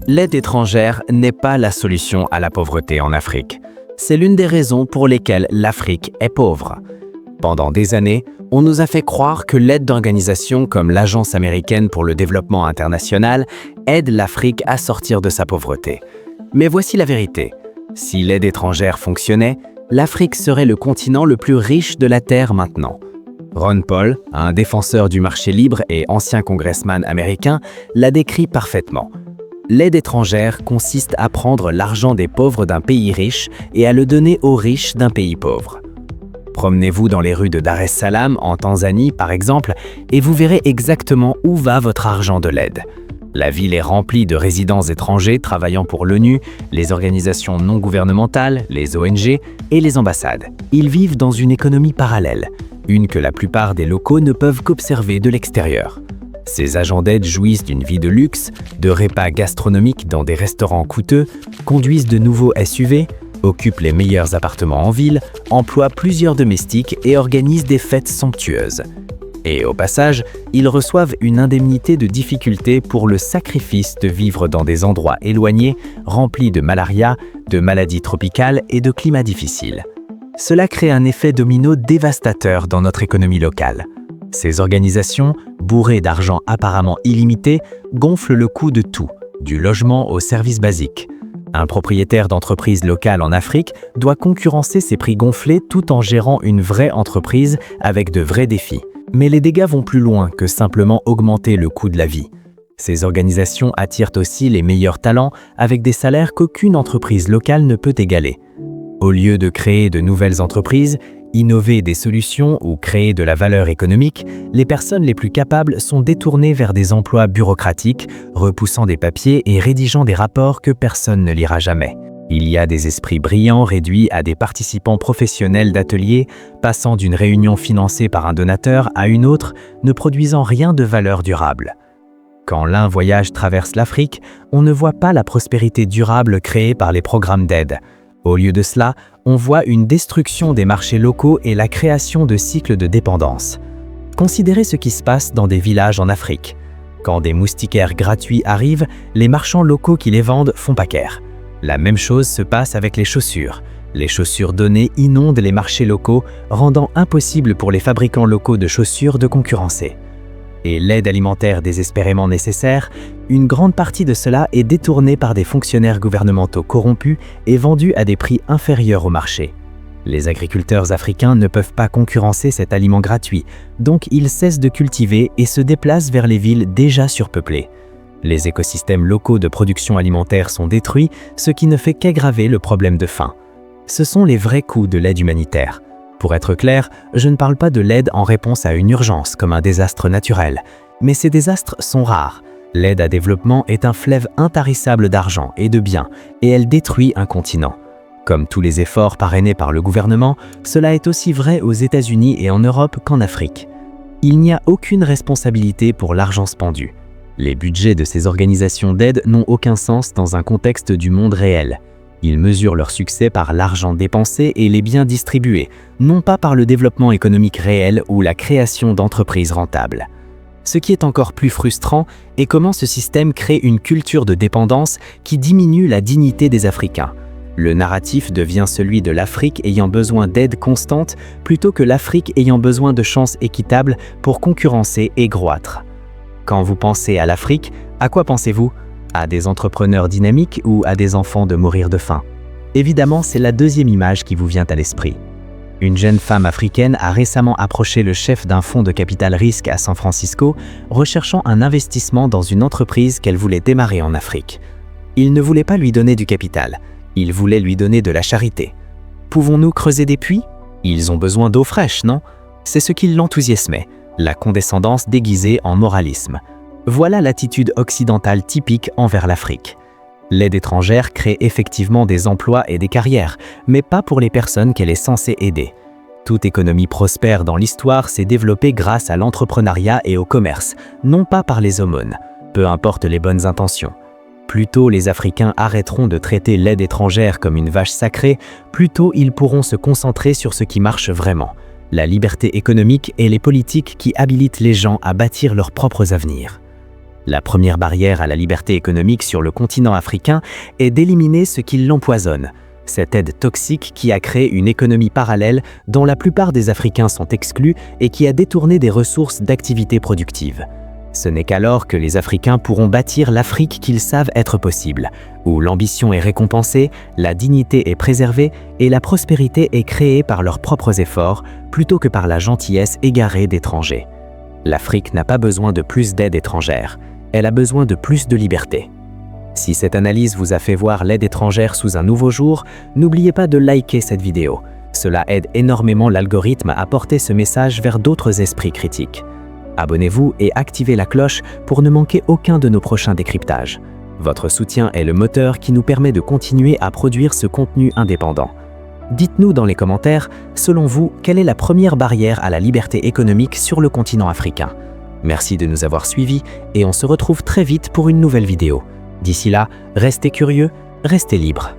L'aide étrangère n'est pas la solution à la pauvreté en Afrique. C'est l'une des raisons pour lesquelles l'Afrique est pauvre. Pendant des années, on nous a fait croire que l'aide d'organisations comme l'Agence américaine pour le développement international aide l'Afrique à sortir de sa pauvreté. Mais voici la vérité. Si l'aide étrangère fonctionnait, l'Afrique serait le continent le plus riche de la Terre maintenant. Ron Paul, un défenseur du marché libre et ancien congressman américain, l'a décrit parfaitement. L'aide étrangère consiste à prendre l'argent des pauvres d'un pays riche et à le donner aux riches d'un pays pauvre. Promenez-vous dans les rues de Dar es Salaam, en Tanzanie par exemple, et vous verrez exactement où va votre argent de l'aide. La ville est remplie de résidents étrangers travaillant pour l'ONU, les organisations non gouvernementales, les ONG et les ambassades. Ils vivent dans une économie parallèle, une que la plupart des locaux ne peuvent qu'observer de l'extérieur. Ces agents d'aide jouissent d'une vie de luxe, de repas gastronomiques dans des restaurants coûteux, conduisent de nouveaux SUV, occupent les meilleurs appartements en ville, emploient plusieurs domestiques et organisent des fêtes somptueuses. Et au passage, ils reçoivent une indemnité de difficulté pour le sacrifice de vivre dans des endroits éloignés, remplis de malaria, de maladies tropicales et de climats difficiles. Cela crée un effet domino dévastateur dans notre économie locale. Ces organisations, bourrées d'argent apparemment illimité, gonflent le coût de tout, du logement aux services basiques. Un propriétaire d'entreprise locale en Afrique doit concurrencer ces prix gonflés tout en gérant une vraie entreprise avec de vrais défis. Mais les dégâts vont plus loin que simplement augmenter le coût de la vie. Ces organisations attirent aussi les meilleurs talents avec des salaires qu'aucune entreprise locale ne peut égaler. Au lieu de créer de nouvelles entreprises, innover des solutions ou créer de la valeur économique, les personnes les plus capables sont détournées vers des emplois bureaucratiques, repoussant des papiers et rédigeant des rapports que personne ne lira jamais. Il y a des esprits brillants réduits à des participants professionnels d'ateliers, passant d'une réunion financée par un donateur à une autre, ne produisant rien de valeur durable. Quand l'un voyage traverse l'Afrique, on ne voit pas la prospérité durable créée par les programmes d'aide. Au lieu de cela, on voit une destruction des marchés locaux et la création de cycles de dépendance. Considérez ce qui se passe dans des villages en Afrique. Quand des moustiquaires gratuits arrivent, les marchands locaux qui les vendent font paccaire. La même chose se passe avec les chaussures. Les chaussures données inondent les marchés locaux, rendant impossible pour les fabricants locaux de chaussures de concurrencer. Et l'aide alimentaire désespérément nécessaire, une grande partie de cela est détournée par des fonctionnaires gouvernementaux corrompus et vendue à des prix inférieurs au marché. Les agriculteurs africains ne peuvent pas concurrencer cet aliment gratuit, donc ils cessent de cultiver et se déplacent vers les villes déjà surpeuplées. Les écosystèmes locaux de production alimentaire sont détruits, ce qui ne fait qu'aggraver le problème de faim. Ce sont les vrais coûts de l'aide humanitaire. Pour être clair, je ne parle pas de l'aide en réponse à une urgence comme un désastre naturel, mais ces désastres sont rares. L'aide à développement est un fleuve intarissable d'argent et de biens, et elle détruit un continent. Comme tous les efforts parrainés par le gouvernement, cela est aussi vrai aux États-Unis et en Europe qu'en Afrique. Il n'y a aucune responsabilité pour l'argent spendu. Les budgets de ces organisations d'aide n'ont aucun sens dans un contexte du monde réel. Ils mesurent leur succès par l'argent dépensé et les biens distribués, non pas par le développement économique réel ou la création d'entreprises rentables. Ce qui est encore plus frustrant est comment ce système crée une culture de dépendance qui diminue la dignité des Africains. Le narratif devient celui de l'Afrique ayant besoin d'aide constante plutôt que l'Afrique ayant besoin de chances équitables pour concurrencer et croître. Quand vous pensez à l'Afrique, à quoi pensez-vous ? À des entrepreneurs dynamiques ou à des enfants de mourir de faim? Évidemment, c'est la deuxième image qui vous vient à l'esprit. Une jeune femme africaine a récemment approché le chef d'un fonds de capital risque à San Francisco, recherchant un investissement dans une entreprise qu'elle voulait démarrer en Afrique. Il ne voulait pas lui donner du capital, il voulait lui donner de la charité. Pouvons-nous creuser des puits? Ils ont besoin d'eau fraîche, non? C'est ce qui l'enthousiasmait, la condescendance déguisée en moralisme. Voilà l'attitude occidentale typique envers l'Afrique. L'aide étrangère crée effectivement des emplois et des carrières, mais pas pour les personnes qu'elle est censée aider. Toute économie prospère dans l'histoire s'est développée grâce à l'entrepreneuriat et au commerce, non pas par les aumônes, peu importe les bonnes intentions. Plus tôt les Africains arrêteront de traiter l'aide étrangère comme une vache sacrée, plus tôt ils pourront se concentrer sur ce qui marche vraiment, la liberté économique et les politiques qui habilitent les gens à bâtir leurs propres avenirs. La première barrière à la liberté économique sur le continent africain est d'éliminer ce qui l'empoisonne, cette aide toxique qui a créé une économie parallèle dont la plupart des Africains sont exclus et qui a détourné des ressources d'activités productives. Ce n'est qu'alors que les Africains pourront bâtir l'Afrique qu'ils savent être possible, où l'ambition est récompensée, la dignité est préservée et la prospérité est créée par leurs propres efforts plutôt que par la gentillesse égarée d'étrangers. L'Afrique n'a pas besoin de plus d'aide étrangère, elle a besoin de plus de liberté. Si cette analyse vous a fait voir l'aide étrangère sous un nouveau jour, n'oubliez pas de liker cette vidéo. Cela aide énormément l'algorithme à porter ce message vers d'autres esprits critiques. Abonnez-vous et activez la cloche pour ne manquer aucun de nos prochains décryptages. Votre soutien est le moteur qui nous permet de continuer à produire ce contenu indépendant. Dites-nous dans les commentaires, selon vous, quelle est la première barrière à la liberté économique sur le continent africain? Merci de nous avoir suivis et on se retrouve très vite pour une nouvelle vidéo. D'ici là, restez curieux, restez libres.